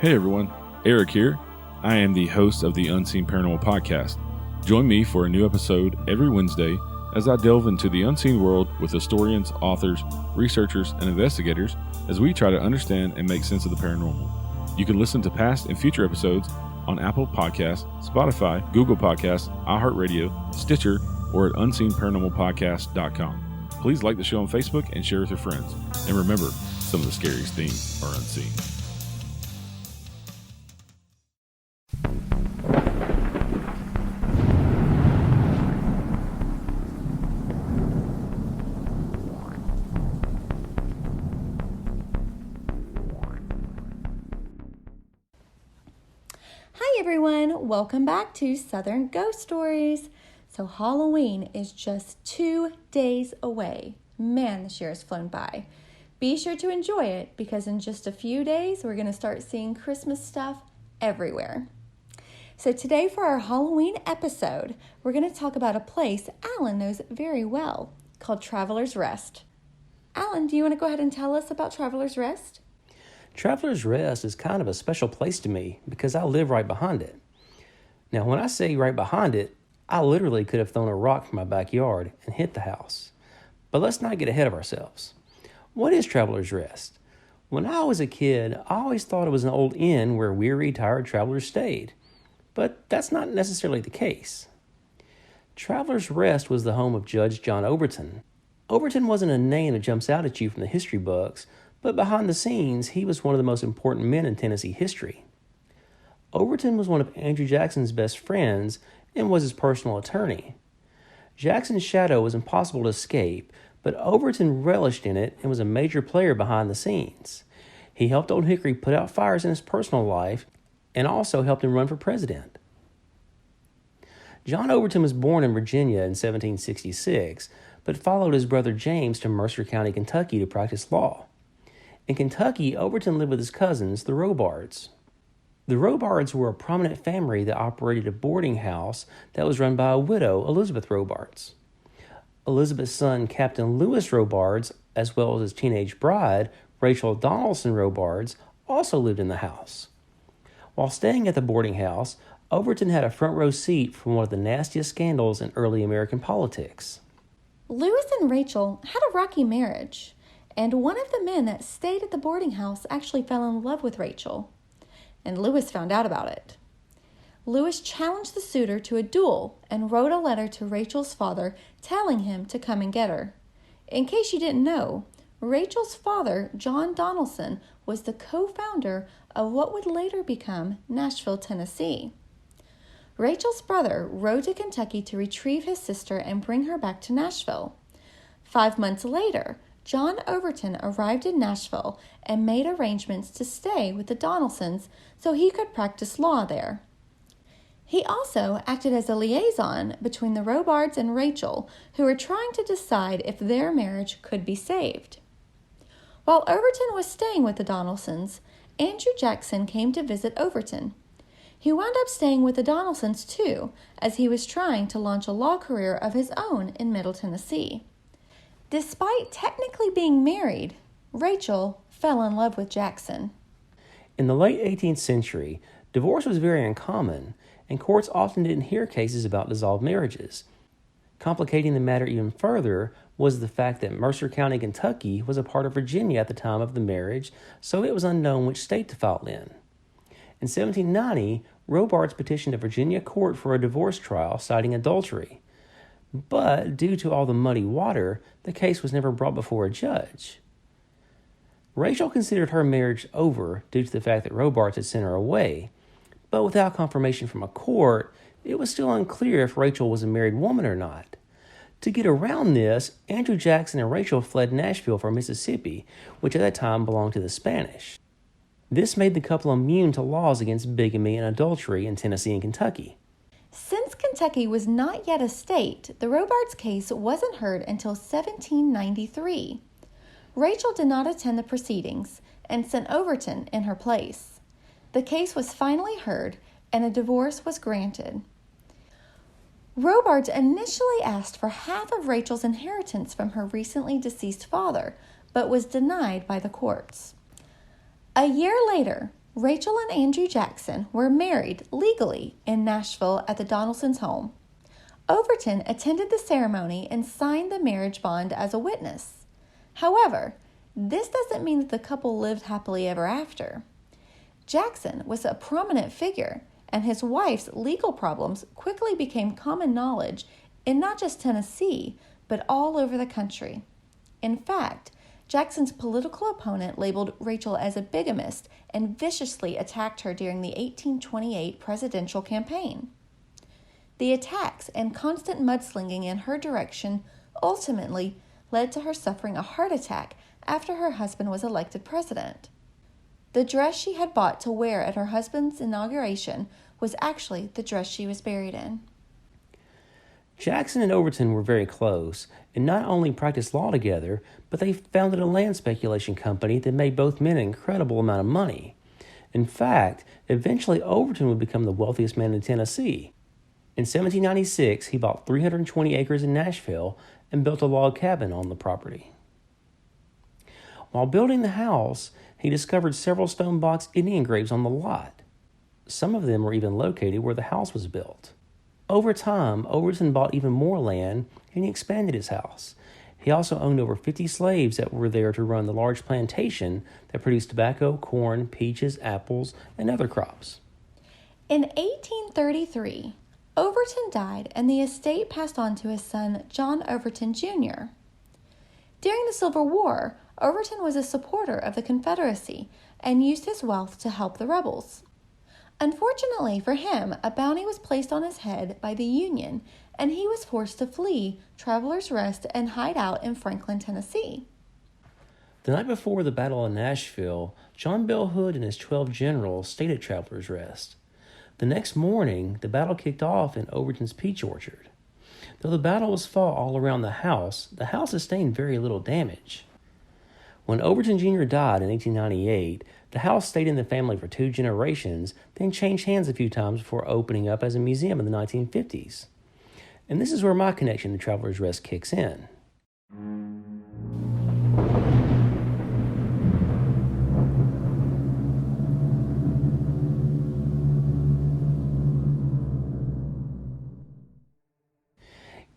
Hey everyone, Eric here. I am the host of the Unseen Paranormal Podcast. Join me for a new episode every Wednesday as I delve into the unseen world with historians, authors, researchers, and investigators as we try to understand and make sense of the paranormal. You can listen to past and future episodes on Apple Podcasts, Spotify, Google Podcasts, iHeartRadio, Stitcher, or at unseenparanormalpodcast.com. Please like the show on Facebook and share with your friends. And remember, some of the scariest things are unseen. Hi everyone, welcome back to Southern Ghost Stories. So Halloween is just 2 days away. Man, this year has flown by. Be sure to enjoy it because in just a few days we're going to start seeing Christmas stuff everywhere. So today for our Halloween episode, we're going to talk about a place Alan knows very well called Traveler's Rest. Alan, do you want to go ahead and tell us about Traveler's Rest? Traveler's Rest is kind of a special place to me because I live right behind it. Now, when I say right behind it, I literally could have thrown a rock from my backyard and hit the house. But let's not get ahead of ourselves. What is Traveler's Rest? When I was a kid, I always thought it was an old inn where weary, tired travelers stayed. But that's not necessarily the case. Traveler's Rest was the home of Judge John Overton. Overton wasn't a name that jumps out at you from the history books, but behind the scenes, he was one of the most important men in Tennessee history. Overton was one of Andrew Jackson's best friends and was his personal attorney. Jackson's shadow was impossible to escape, but Overton relished in it and was a major player behind the scenes. He helped Old Hickory put out fires in his personal life and also helped him run for president. John Overton was born in Virginia in 1766, but followed his brother James to Mercer County, Kentucky to practice law. In Kentucky, Overton lived with his cousins, the Robards. The Robards were a prominent family that operated a boarding house that was run by a widow, Elizabeth Robards. Elizabeth's son, Captain Lewis Robards, as well as his teenage bride, Rachel Donaldson Robards, also lived in the house. While staying at the boarding house, Overton had a front row seat from one of the nastiest scandals in early American politics. Lewis and Rachel had a rocky marriage, and one of the men that stayed at the boarding house actually fell in love with Rachel, and Lewis found out about it. Lewis challenged the suitor to a duel and wrote a letter to Rachel's father telling him to come and get her. In case you didn't know, Rachel's father, John Donaldson, was the co-founder of what would later become Nashville, Tennessee. Rachel's brother rode to Kentucky to retrieve his sister and bring her back to Nashville. 5 months later, John Overton arrived in Nashville and made arrangements to stay with the Donaldsons so he could practice law there. He also acted as a liaison between the Robards and Rachel, who were trying to decide if their marriage could be saved. While Overton was staying with the Donaldsons, Andrew Jackson came to visit Overton. He wound up staying with the Donaldsons too, as he was trying to launch a law career of his own in Middle Tennessee. Despite technically being married, Rachel fell in love with Jackson. In the late 18th century, divorce was very uncommon, and courts often didn't hear cases about dissolved marriages. Complicating the matter even further was the fact that Mercer County, Kentucky was a part of Virginia at the time of the marriage, so it was unknown which state to file in. In 1790, Robards petitioned a Virginia court for a divorce trial citing adultery. But due to all the muddy water, the case was never brought before a judge. Rachel considered her marriage over due to the fact that Robards had sent her away, but without confirmation from a court, it was still unclear if Rachel was a married woman or not. To get around this, Andrew Jackson and Rachel fled Nashville from Mississippi, which at that time belonged to the Spanish. This made the couple immune to laws against bigamy and adultery in Tennessee and Kentucky. Since Kentucky was not yet a state, the Robards case wasn't heard until 1793. Rachel did not attend the proceedings and sent Overton in her place. The case was finally heard and a divorce was granted. Robards initially asked for half of Rachel's inheritance from her recently deceased father, but was denied by the courts. A year later, Rachel and Andrew Jackson were married legally in Nashville at the Donaldsons' home. Overton attended the ceremony and signed the marriage bond as a witness. However, this doesn't mean that the couple lived happily ever after. Jackson was a prominent figure, and his wife's legal problems quickly became common knowledge in not just Tennessee, but all over the country. In fact, Jackson's political opponent labeled Rachel as a bigamist and viciously attacked her during the 1828 presidential campaign. The attacks and constant mudslinging in her direction ultimately led to her suffering a heart attack after her husband was elected president. The dress she had bought to wear at her husband's inauguration was actually the dress she was buried in. Jackson and Overton were very close, and not only practiced law together, but they founded a land speculation company that made both men an incredible amount of money. In fact, eventually Overton would become the wealthiest man in Tennessee. In 1796, he bought 320 acres in Nashville and built a log cabin on the property. While building the house, he discovered several stone box Indian graves on the lot. Some of them were even located where the house was built. Over time, Overton bought even more land and he expanded his house. He also owned over 50 slaves that were there to run the large plantation that produced tobacco, corn, peaches, apples, and other crops. In 1833, Overton died and the estate passed on to his son, John Overton Jr. During the Civil War, Overton was a supporter of the Confederacy and used his wealth to help the rebels. Unfortunately for him, a bounty was placed on his head by the Union, and he was forced to flee Travelers Rest and hide out in Franklin, Tennessee. The night before the Battle of Nashville, John Bell Hood and his 12 generals stayed at Travelers Rest. The next morning, the battle kicked off in Overton's peach orchard. Though the battle was fought all around the house sustained very little damage. When Overton Jr. died in 1898, the house stayed in the family for 2 generations, then changed hands a few times before opening up as a museum in the 1950s. And this is where my connection to Travelers Rest kicks in.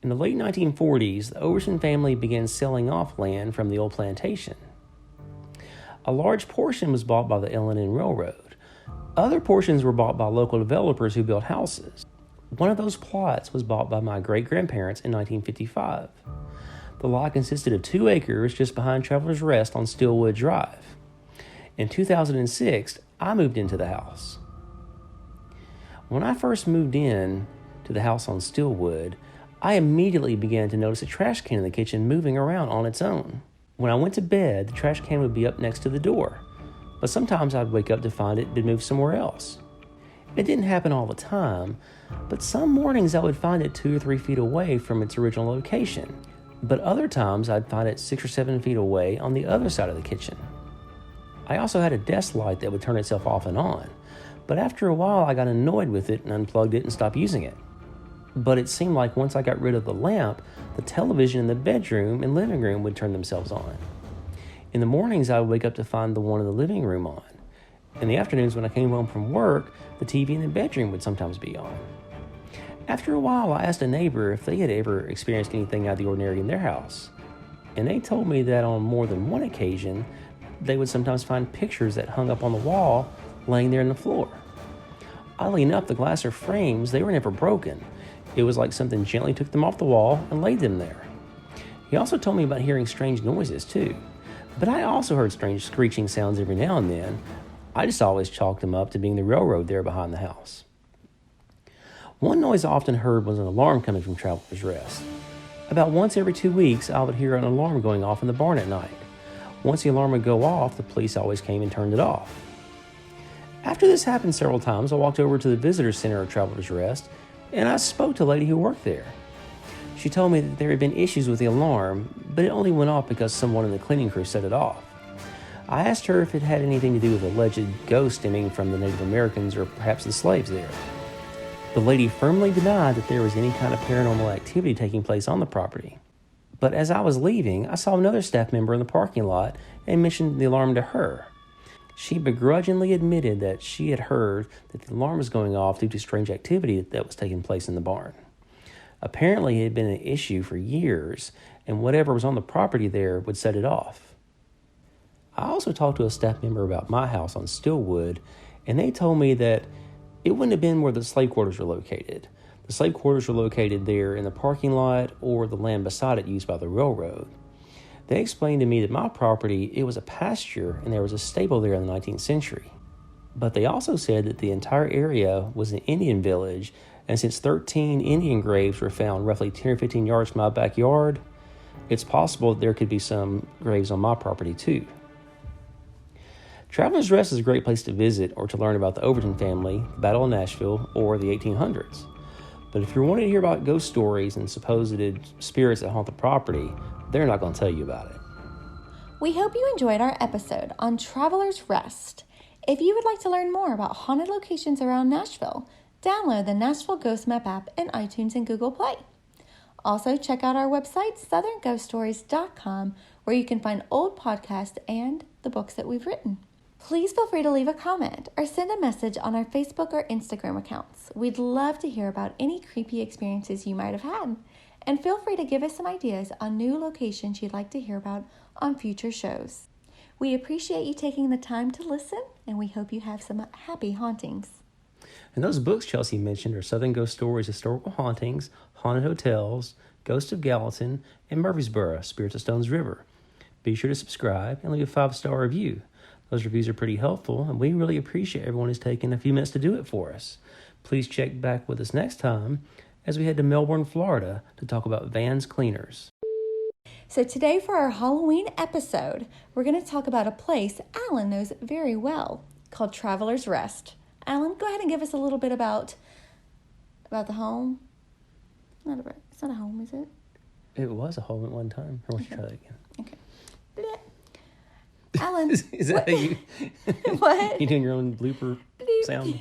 In the late 1940s, the Overton family began selling off land from the old plantation. A large portion was bought by the L&N Railroad. Other portions were bought by local developers who built houses. One of those plots was bought by my great-grandparents in 1955. The lot consisted of 2 acres just behind Travelers Rest on Stillwood Drive. In 2006, I moved into the house. When I first moved in to the house on Stillwood, I immediately began to notice a trash can in the kitchen moving around on its own. When I went to bed, the trash can would be up next to the door, but sometimes I'd wake up to find it had moved somewhere else. It didn't happen all the time, but some mornings I would find it 2 or 3 feet away from its original location, but other times I'd find it 6 or 7 feet away on the other side of the kitchen. I also had a desk light that would turn itself off and on, but after a while I got annoyed with it and unplugged it and stopped using it. But it seemed like once I got rid of the lamp, the television in the bedroom and living room would turn themselves on. In the mornings, I would wake up to find the one in the living room on. In the afternoons, when I came home from work, the TV in the bedroom would sometimes be on. After a while, I asked a neighbor if they had ever experienced anything out of the ordinary in their house. And they told me that on more than one occasion, they would sometimes find pictures that hung up on the wall laying there on the floor. Oddly enough, the glass or frames, they were never broken. It was like something gently took them off the wall and laid them there. He also told me about hearing strange noises too, but I also heard strange screeching sounds every now and then. I just always chalked them up to being the railroad there behind the house. One noise I often heard was an alarm coming from Travelers Rest. About once every 2 weeks, I would hear an alarm going off in the barn at night. Once the alarm would go off, the police always came and turned it off. After this happened several times, I walked over to the visitor center of Travelers Rest and I spoke to a lady who worked there. She told me that there had been issues with the alarm, but it only went off because someone in the cleaning crew set it off. I asked her if it had anything to do with alleged ghosts stemming from the Native Americans or perhaps the slaves there. The lady firmly denied that there was any kind of paranormal activity taking place on the property. But as I was leaving, I saw another staff member in the parking lot and mentioned the alarm to her. She begrudgingly admitted that she had heard that the alarm was going off due to strange activity that was taking place in the barn. Apparently, it had been an issue for years, and whatever was on the property there would set it off. I also talked to a staff member about my house on Stillwood, and they told me that it wouldn't have been where the slave quarters were located. The slave quarters were located there in the parking lot or the land beside it used by the railroad. They explained to me that my property, it was a pasture and there was a stable there in the 19th century. But they also said that the entire area was an Indian village, and since 13 Indian graves were found roughly 10 or 15 yards from my backyard, it's possible that there could be some graves on my property too. Traveler's Rest is a great place to visit or to learn about the Overton family, the Battle of Nashville, or the 1800s. But if you're wanting to hear about ghost stories and supposed spirits that haunt the property, they're not going to tell you about it. We hope you enjoyed our episode on Traveler's Rest. If you would like to learn more about haunted locations around Nashville, download the Nashville Ghost Map app in iTunes and Google Play. Also, check out our website, southernghoststories.com, where you can find old podcasts and the books that we've written. Please feel free to leave a comment or send a message on our Facebook or Instagram accounts. We'd love to hear about any creepy experiences you might have had. And feel free to give us some ideas on new locations you'd like to hear about on future shows. We appreciate you taking the time to listen, and we hope you have some happy hauntings. And those books Chelsea mentioned are Southern Ghost Stories, Historical Hauntings, Haunted Hotels, Ghost of Gallatin, and Murfreesboro, Spirits of Stones River. Be sure to subscribe and leave a 5-star review. Those reviews are pretty helpful, and we really appreciate everyone who's taken a few minutes to do it for us. Please check back with us next time as we head to Melbourne, Florida to talk about Vans Cleaners. So today for our Halloween episode, we're going to talk about a place Alan knows very well called Traveler's Rest. Alan, go ahead and give us a little bit about the home. It's not a home, is it? It was a home at one time. I want you to try that again. Okay. Blech. Alan. Is that how you... What? You doing your own blooper sound?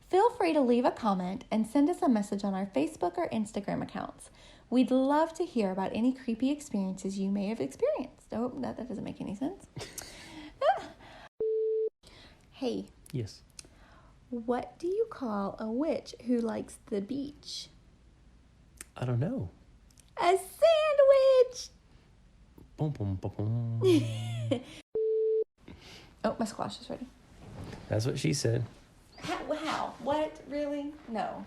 Feel free to leave a comment and send us a message on our Facebook or Instagram accounts. We'd love to hear about any creepy experiences you may have experienced. Oh, that doesn't make any sense. Hey. Yes. What do you call a witch who likes the beach? I don't know. A sandwich! Boom, boom, boom, boom. Oh, my squash is ready. That's what she said. How? What? Really? No.